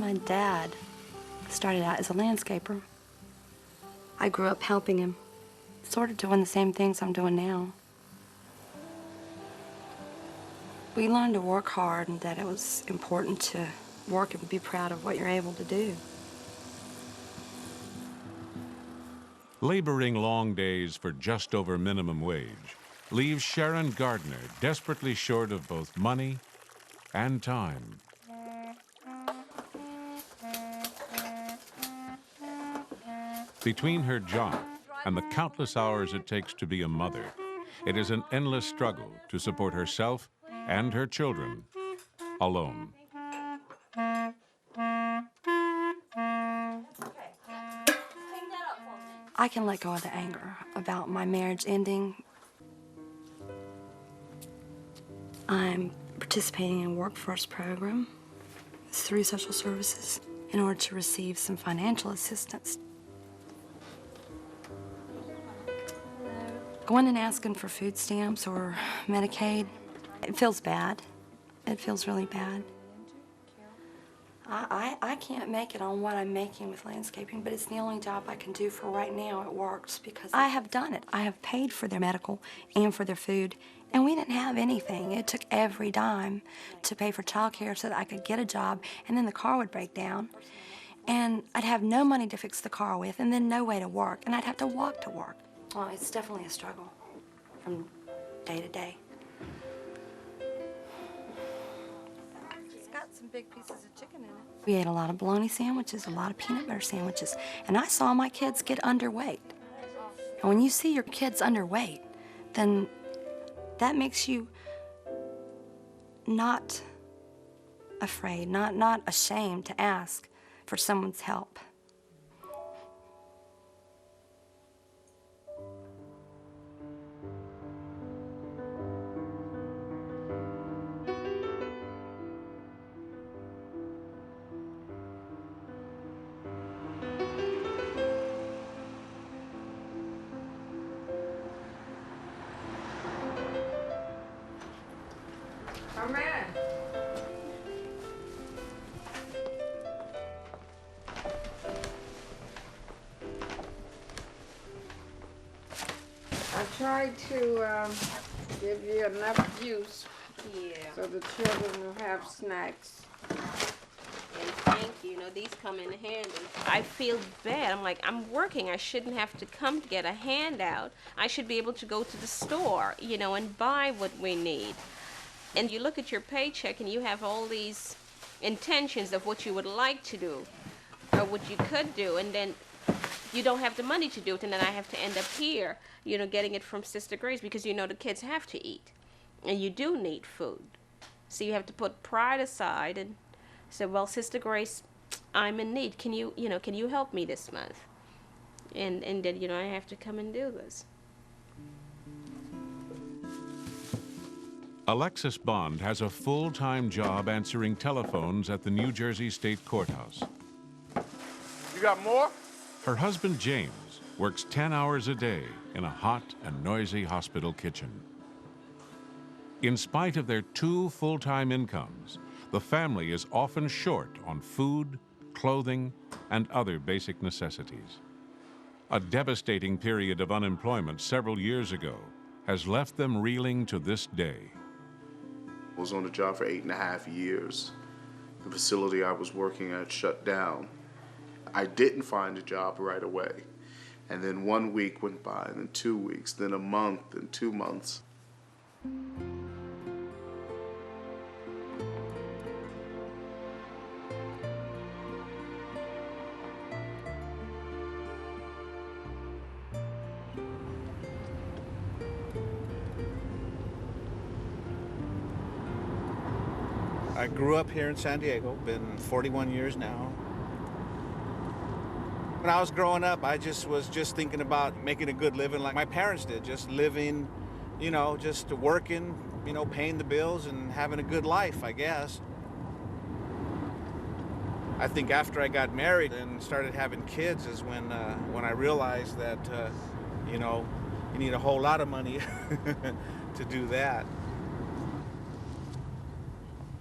My dad started out as a landscaper. I grew up helping him, sort of doing the same things I'm doing now. We learned to work hard and that it was important to work and be proud of what you're able to do. Laboring long days for just over minimum wage leaves Sharon Gardner desperately short of both money and time. Between her job and the countless hours it takes to be a mother, it is an endless struggle to support herself and her children alone. I can let go of the anger about my marriage ending. I'm participating in a workforce program through social services in order to receive some financial assistance. Going and asking for food stamps or Medicaid, it feels bad. It feels really bad. I can't make it on what I'm making with landscaping, but it's the only job I can do for right now. It works because I have done it. I have paid for their medical and for their food, and we didn't have anything. It took every dime to pay for childcare so that I could get a job, and then the car would break down, and I'd have no money to fix the car with, and then no way to work, and I'd have to walk to work. Well, it's definitely a struggle from day to day. Got some big pieces of chicken in it. We ate a lot of bologna sandwiches, a lot of peanut butter sandwiches, and I saw my kids get underweight. And when you see your kids underweight, then that makes you not afraid, not ashamed to ask for someone's help. Come in. I tried to give you enough juice so the children will have snacks. And thank you. You know, these come in handy. I feel bad. I'm like, I'm working. I shouldn't have to come to get a handout. I should be able to go to the store, you know, and buy what we need. And you look at your paycheck and you have all these intentions of what you would like to do or what you could do, and then you don't have the money to do it, and then I have to end up here, you know, getting it from Sister Grace because you know the kids have to eat and you do need food. So you have to put pride aside and say, well, Sister Grace, I'm in need. Can you help me this month? And then, you know, I have to come and do this. Alexis Bond has a full-time job answering telephones at the New Jersey State Courthouse. You got more? Her husband, James, works 10 hours a day in a hot and noisy hospital kitchen. In spite of their 2 full-time incomes, the family is often short on food, clothing, and other basic necessities. A devastating period of unemployment several years ago has left them reeling to this day. I was on the job for 8.5 years. The facility I was working at shut down. I didn't find a job right away. And then 1 week went by, and then 2 weeks, then a month, and 2 months. I grew up here in San Diego, been 41 years now. When I was growing up, I was just thinking about making a good living like my parents did, just living, you know, just working, you know, paying the bills and having a good life, I guess. I think after I got married and started having kids is when I realized that, you know, you need a whole lot of money to do that.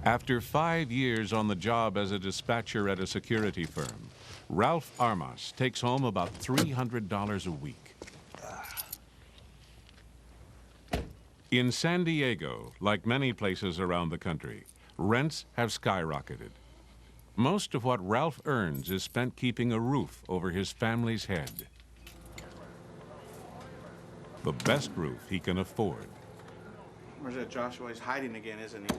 After 5 years on the job as a dispatcher at a security firm, Ralph Armas takes home about $300 a week. In San Diego, like many places around the country, rents have skyrocketed. Most of what Ralph earns is spent keeping a roof over his family's head. The best roof he can afford. Where's that Joshua? He's hiding again, isn't he?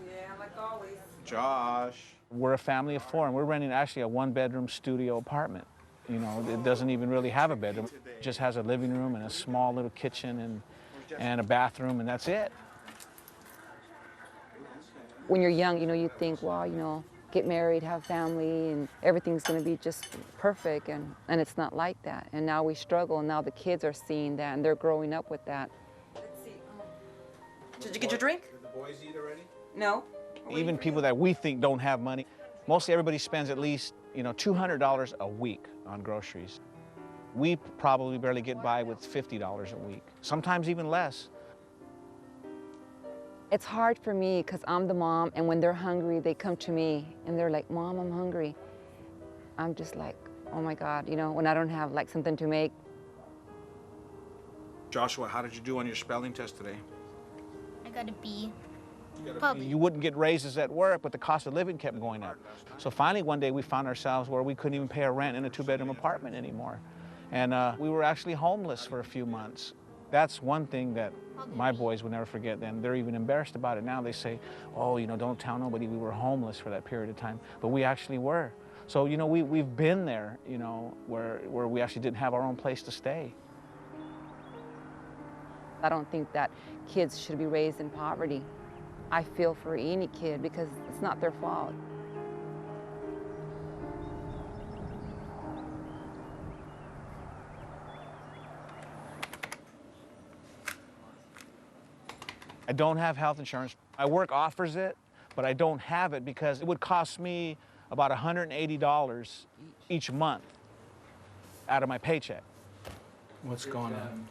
Yeah, like always. Josh. We're a family of 4, and we're renting actually a 1-bedroom studio apartment. You know, it doesn't even really have a bedroom. It just has a living room and a small little kitchen and a bathroom, and that's it. When you're young, you know, you think, well, you know, get married, have family, and everything's going to be just perfect, and it's not like that. And now we struggle, and now the kids are seeing that, and they're growing up with that. Did you get your drink? Did the boys eat already? No. Even people that we think don't have money, mostly everybody spends at least, you know, $200 a week on groceries. We probably barely get by with $50 a week, sometimes even less. It's hard for me because I'm the mom, and when they're hungry, they come to me, and they're like, Mom, I'm hungry. I'm just like, oh my God, you know, when I don't have like something to make. Joshua, how did you do on your spelling test today? I got a B. Probably. You wouldn't get raises at work, but the cost of living kept going up. So finally one day we found ourselves where we couldn't even pay our rent in a 2-bedroom apartment anymore. And we were actually homeless for a few months. That's one thing that my boys would never forget then. They're even embarrassed about it now. They say, oh, you know, don't tell nobody we were homeless for that period of time. But we actually were. So, you know, we've been there, you know, where we actually didn't have our own place to stay. I don't think that kids should be raised in poverty. I feel for any kid because it's not their fault. I don't have health insurance. My work offers it, but I don't have it because it would cost me about $180 each month out of my paycheck. What's going on?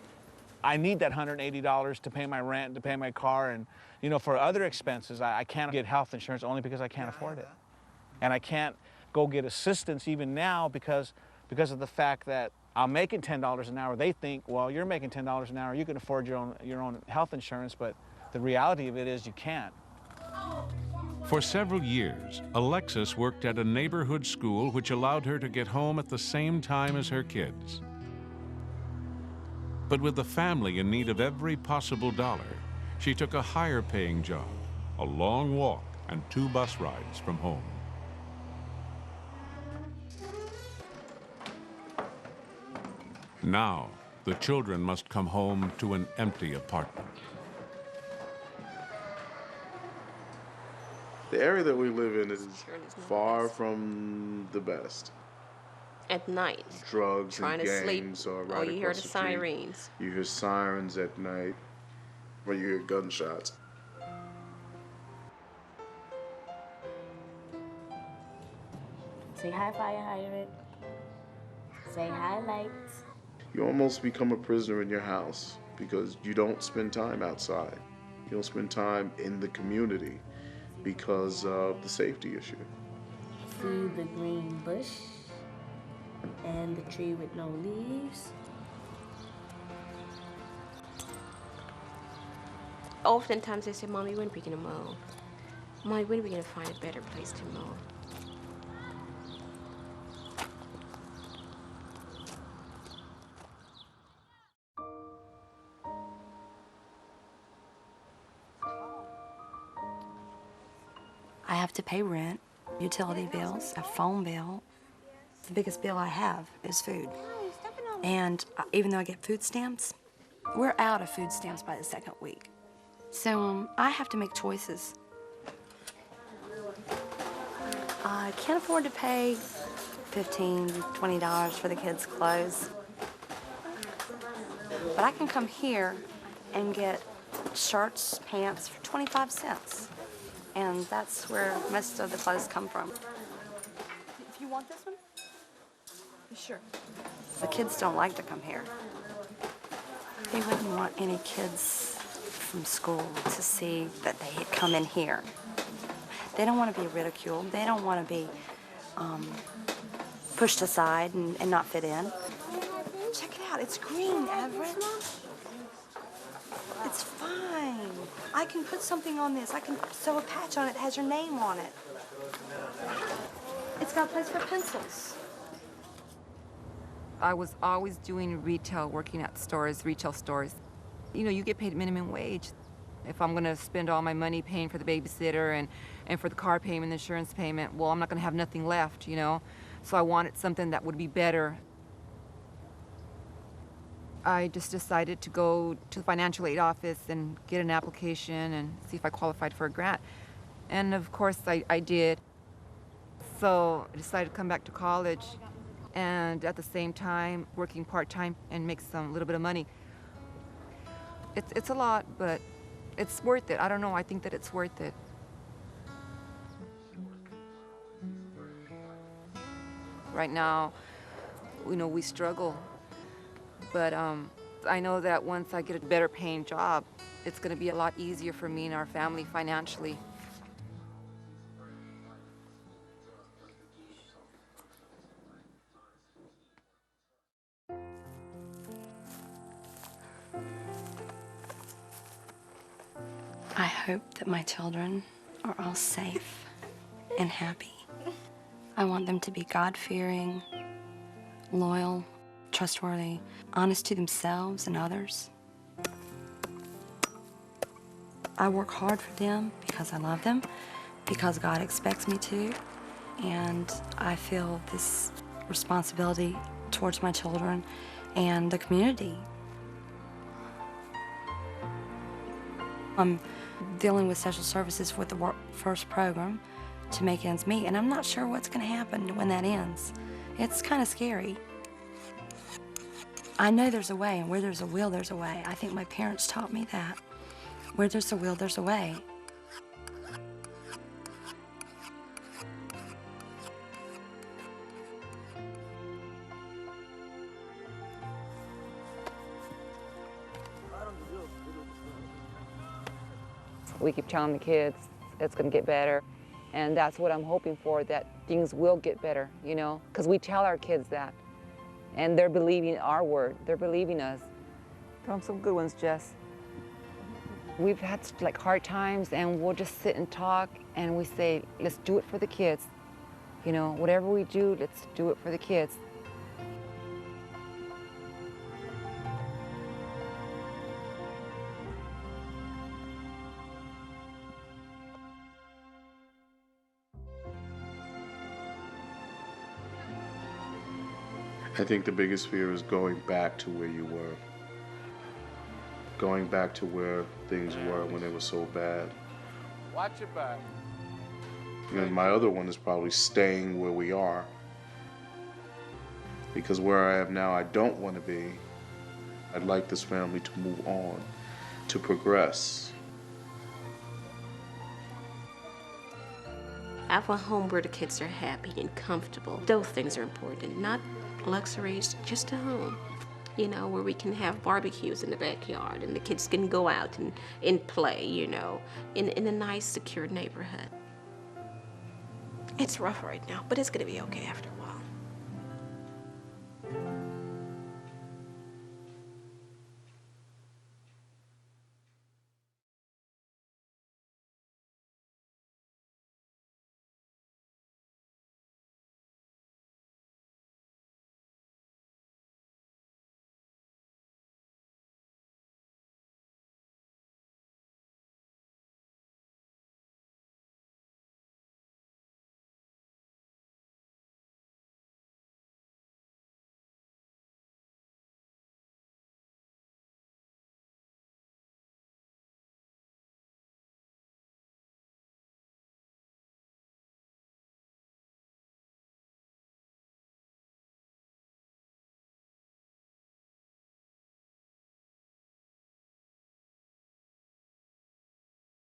I need that $180 to pay my rent, to pay my car, and you know, for other expenses, I can't get health insurance only because I can't afford it. And I can't go get assistance even now because of the fact that I'm making $10 an hour. They think, well, you're making $10 an hour, you can afford your own health insurance, but the reality of it is you can't. For several years, Alexis worked at a neighborhood school which allowed her to get home at the same time as her kids. But with the family in need of every possible dollar, she took a higher-paying job, a long walk and 2 bus rides from home. Now, the children must come home to an empty apartment. The area that we live in is far from the best. At night. Drugs Trying and to sleep. gangs are right You hear across the street. sirens. You hear sirens at night, or you hear gunshots. Say hi, fire hydrant. Say hi, lights. You almost become a prisoner in your house because you don't spend time outside. You don't spend time in the community because of the safety issue. See the green bush and the tree with no leaves. Oftentimes they say, Mommy, when are we gonna move? Mommy, when are we gonna find a better place to move? I have to pay rent, utility bills, a phone bill. The biggest bill I have is food. And even though I get food stamps, we're out of food stamps by the 2nd week. So I have to make choices. I can't afford to pay $15, $20 for the kids' clothes. But I can come here and get shirts, pants for 25 cents. And that's where most of the clothes come from. If you want this one? Sure. The kids don't like to come here. They wouldn't want any kids from school to see that they had come in here. They don't want to be ridiculed. They don't want to be pushed aside and not fit in. Check it out. It's green, Everett. It's fine. I can put something on this. I can sew a patch on it that has your name on it. It's got a place for pencils. I was always doing retail, working at stores, retail stores. You know, you get paid minimum wage. If I'm gonna spend all my money paying for the babysitter and for the car payment, the insurance payment, well, I'm not gonna have nothing left, you know? So I wanted something that would be better. I just decided to go to the financial aid office and get an application and see if I qualified for a grant. And of course I did. So I decided to come back to college and at the same time working part-time and make some little bit of money. It's a lot, but it's worth it. I don't know, I think that it's worth it. Right now, you know, we struggle, but I know that once I get a better paying job, it's gonna be a lot easier for me and our family financially. I hope that my children are all safe and happy. I want them to be God-fearing, loyal, trustworthy, honest to themselves and others. I work hard for them because I love them, because God expects me to, and I feel this responsibility towards my children and the community. I'm dealing with social services with the Work First program to make ends meet, and I'm not sure what's going to happen when that ends. It's kind of scary. I know there's a way, and where there's a will, there's a way. I think my parents taught me that. Where there's a will, there's a way. We keep telling the kids it's going to get better, and that's what I'm hoping for, that things will get better, you know, because we tell our kids that, and they're believing our word. They're believing us. Throw them some good ones, Jess. We've had like hard times, and we'll just sit and talk, and we say, let's do it for the kids. You know, whatever we do, let's do it for the kids. I think the biggest fear is going back to where you were. Going back to where things were when they were so bad. Watch your back. And my other one is probably staying where we are. Because where I am now, I don't want to be. I'd like this family to move on, to progress. I have a home where the kids are happy and comfortable. Those things are important, not luxuries, just a home. You know, where we can have barbecues in the backyard and the kids can go out and play, you know, in a nice, secure neighborhood. It's rough right now, but it's gonna be okay after a while.